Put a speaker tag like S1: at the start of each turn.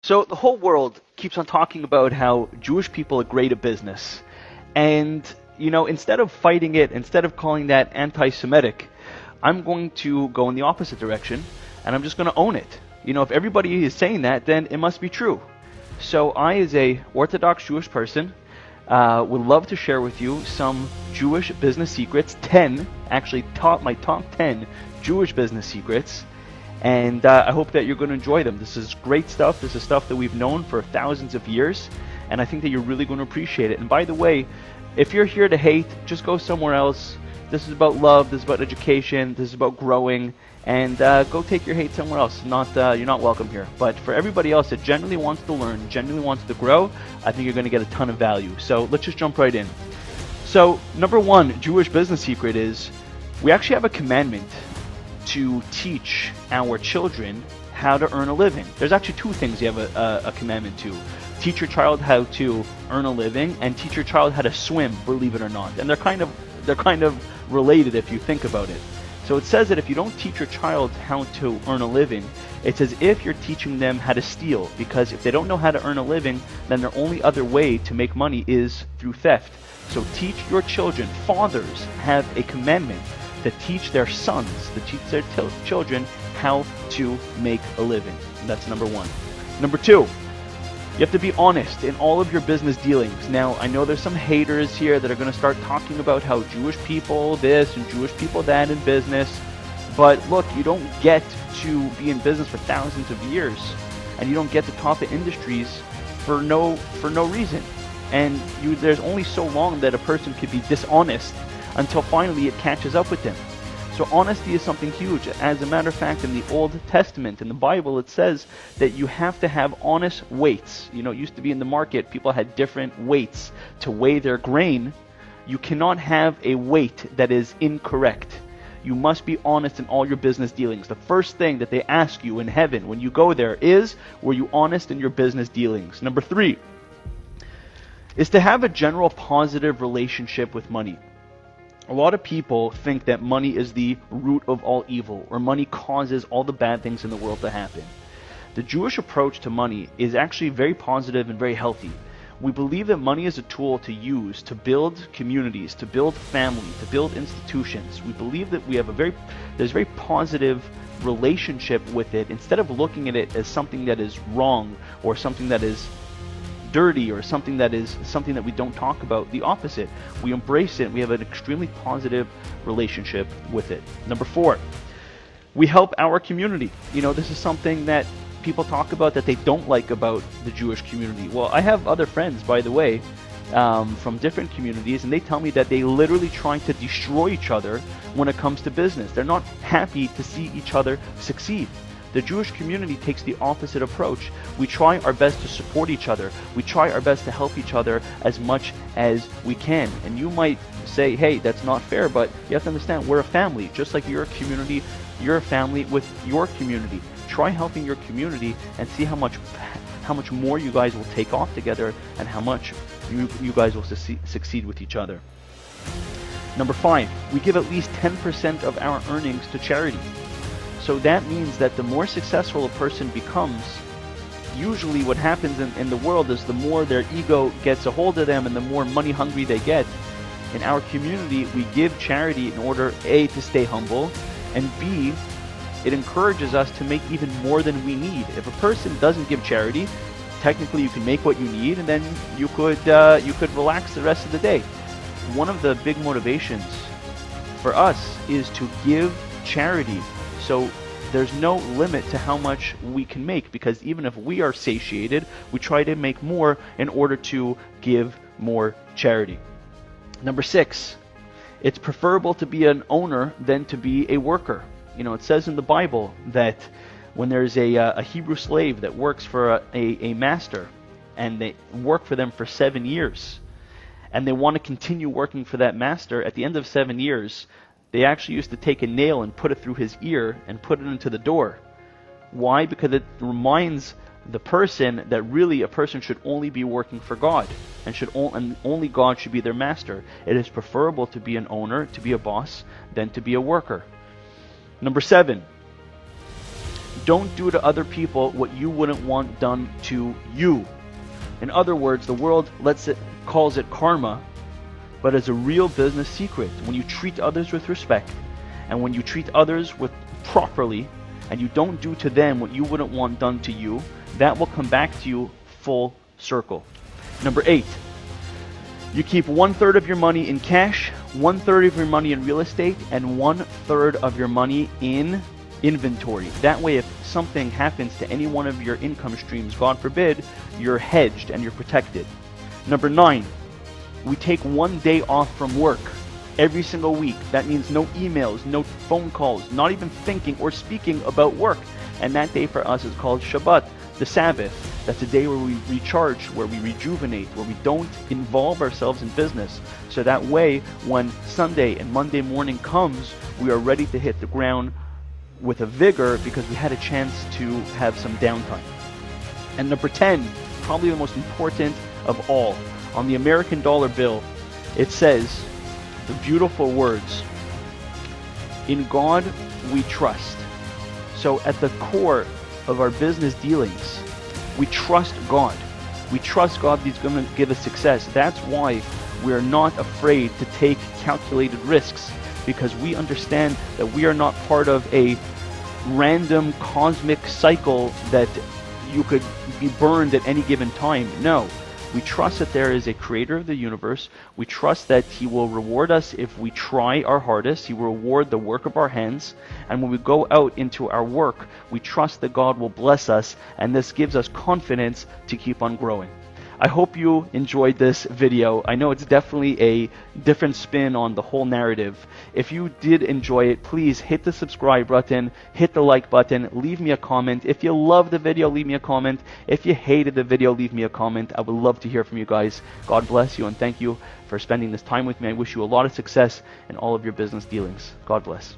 S1: So the whole world keeps on talking about how Jewish people are great at business. And, instead of fighting it, instead of calling that anti-Semitic, I'm going to go in the opposite direction and I'm just going to own it. If everybody is saying that, then it must be true. So I, as a Orthodox Jewish person, would love to share with you some Jewish business secrets, 10, actually my top 10 Jewish business secrets. And I hope that you're going to enjoy them. This is great stuff. This is stuff that we've known for thousands of years, and I think that you're really going to appreciate it. And by the way, if you're here to hate, just go somewhere else. This is about love. This is about education. This is about growing. And go take your hate somewhere else. You're not welcome here. But for everybody else that genuinely wants to learn, genuinely wants to grow, I think you're going to get a ton of value. So let's just jump right in. So number one Jewish business secret is we actually have a commandment to teach our children how to earn a living. There's actually two things you have a commandment to. Teach your child how to earn a living and teach your child how to swim, believe it or not. And they're kind of related if you think about it. So it says that if you don't teach your child how to earn a living, it's as if you're teaching them how to steal, because if they don't know how to earn a living, then their only other way to make money is through theft. So teach your children. Fathers have a commandment to teach their sons, to teach their children how to make a living. And that's number one. Number two, you have to be honest in all of your business dealings. Now, I know there's some haters here that are going to start talking about how Jewish people this and Jewish people that in business. But look, you don't get to be in business for thousands of years, and you don't get to top of industries for no reason. And there's only so long that a person could be dishonest until finally it catches up with them. So honesty is something huge. As a matter of fact, in the Old Testament, in the Bible, it says that you have to have honest weights. It used to be in the market, people had different weights to weigh their grain. You cannot have a weight that is incorrect. You must be honest in all your business dealings. The first thing that they ask you in heaven when you go there is, were you honest in your business dealings? Number three is to have a general positive relationship with money. A lot of people think that money is the root of all evil, or money causes all the bad things in the world to happen. The Jewish approach to money is actually very positive and very healthy. We believe that money is a tool to use to build communities, to build family, to build institutions. We believe that there's a very positive relationship with it, instead of looking at it as something that is wrong or something that is dirty or something that we don't talk about. The opposite. We embrace it. We have an extremely positive relationship with it. Number four, we help our community. This is something that people talk about that they don't like about the Jewish community. Well, I have other friends, by the way, from different communities, and they tell me that they literally try to destroy each other when it comes to business. They're not happy to see each other succeed. The Jewish community takes the opposite approach. We try our best to support each other. We try our best to help each other as much as we can. And you might say, hey, that's not fair, but you have to understand we're a family. Just like you're a community, you're a family with your community. Try helping your community and see how much more you guys will take off together and how much you guys will succeed with each other. Number five, we give at least 10% of our earnings to charity. So that means that the more successful a person becomes, usually what happens in the world is the more their ego gets a hold of them and the more money hungry they get. In our community, we give charity in order, A, to stay humble, and B, it encourages us to make even more than we need. If a person doesn't give charity, technically you can make what you need and then you could relax the rest of the day. One of the big motivations for us is to give charity. So there's no limit to how much we can make, because even if we are satiated, we try to make more in order to give more charity. Number six, it's preferable to be an owner than to be a worker. It says in the Bible that when there's a Hebrew slave that works for a master and they work for them for 7 years and they want to continue working for that master, at the end of 7 years, they actually used to take a nail and put it through his ear and put it into the door. Why? Because it reminds the person that really a person should only be working for God and only God should be their master. It is preferable to be an owner, to be a boss, than to be a worker. Number seven, Don't do to other people what you wouldn't want done to you. In other words, the world calls it karma, but it's a real business secret. When you treat others with respect, and when you treat others properly, and you don't do to them what you wouldn't want done to you, that will come back to you full circle. Number 8, you keep 1/3 of your money in cash, 1/3 of your money in real estate, and 1/3 of your money in inventory. That way, if something happens to any one of your income streams, God forbid, you're hedged and you're protected. Number 9, we take 1 day off from work every single week. That means no emails, no phone calls, not even thinking or speaking about work. And that day for us is called Shabbat, the Sabbath. That's a day where we recharge, where we rejuvenate, where we don't involve ourselves in business. So that way, when Sunday and Monday morning comes, we are ready to hit the ground with a vigor because we had a chance to have some downtime. And number 10, probably the most important of all, on the American dollar bill, it says the beautiful words, "In God we trust." So at the core of our business dealings, we trust God. We trust God that He's going to give us success. That's why we're not afraid to take calculated risks, because we understand that we are not part of a random cosmic cycle that you could be burned at any given time. No. We trust that there is a creator of the universe. We trust that He will reward us if we try our hardest. He will reward the work of our hands. And when we go out into our work, we trust that God will bless us, and this gives us confidence to keep on growing. I hope you enjoyed this video. I know it's definitely a different spin on the whole narrative. If you did enjoy it, please hit the subscribe button, hit the like button, leave me a comment. If you loved the video, leave me a comment. If you hated the video, leave me a comment. I would love to hear from you guys. God bless you, and thank you for spending this time with me. I wish you a lot of success in all of your business dealings. God bless.